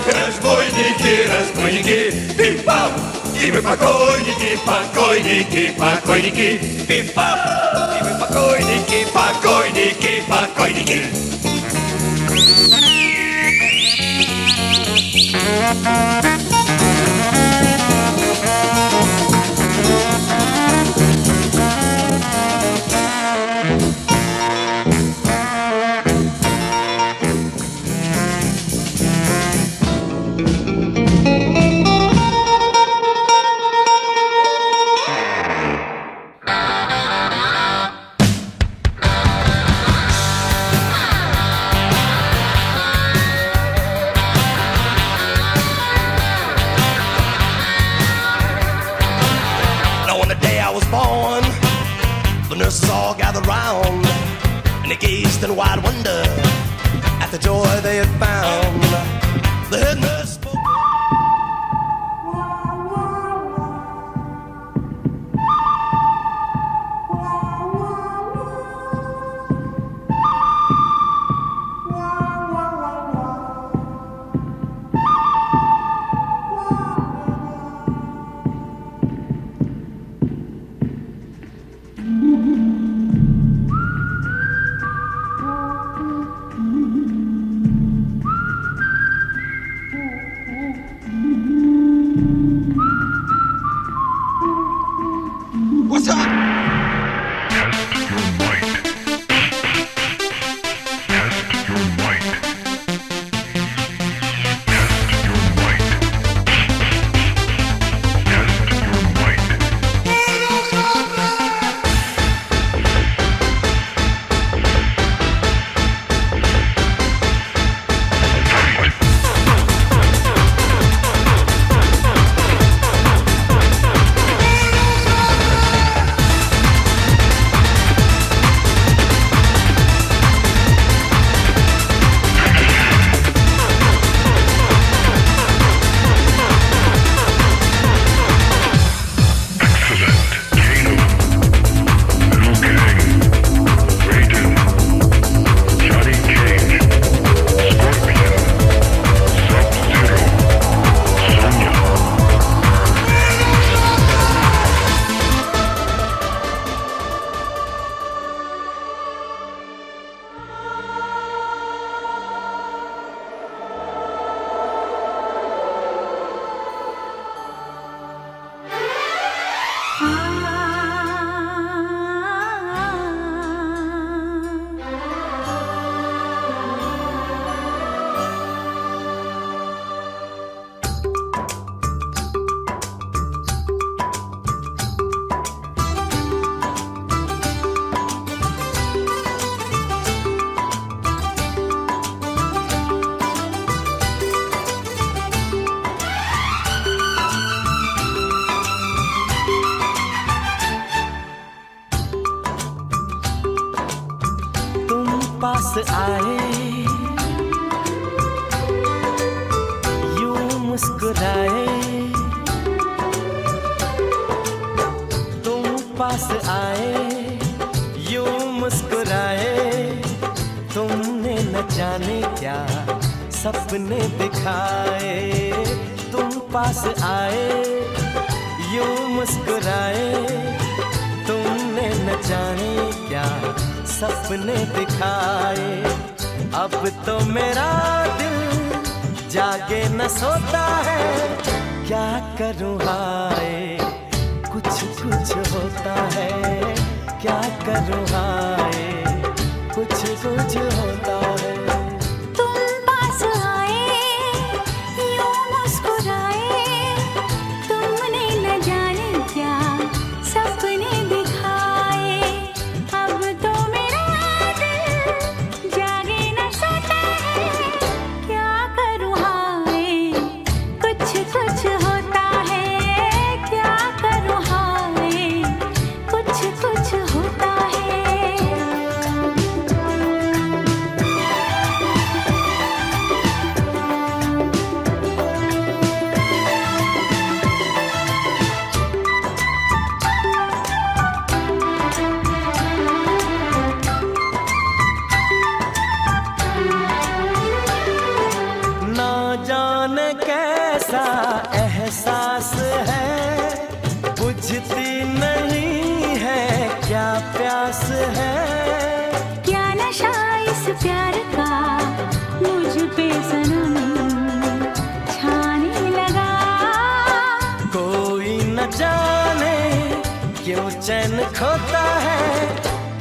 Разбойники, разбойники, пим-пам! И мы покойники, покойники, покойники, пим-пам! И мы покойники, покойники, покойники. Born, the nurses all gathered round, and they gazed in wide wonder at the joy they had found. The head nurse spoke. पास आए, यूं मुस्कुराए, तुम पास आए, यूं मुस्कुराए, तुमने न जाने क्या सपने दिखाए। तुम पास आए, यूं मुस्कुराए, तुमने न जाने क्या सपने दिखाए। अब तो मेरा दिल जागे न सोता है, क्या करूँ हाय कुछ कुछ होता है, क्या करूँ हाय कुछ कुछ होता है। तुम पास आए, यूं मुस्कुराए, तुमने न जाने क्या सपने दिखाए। अब तो मेरा दिल जागे न सोता है, क्या करूँ हाय कुछ कुछ होता है, क्या करूँ हाय कुछ कुछ होता है। ना जाने कैसा एहसास है, बुझती नहीं है क्या प्यास है। क्या नशा इस प्यार का मुझ पे सनम छाने लगा। कोई न जाने क्यों चैन खोता है,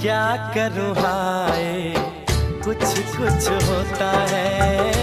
क्या करूँ हाय कुछ कुछ होता है,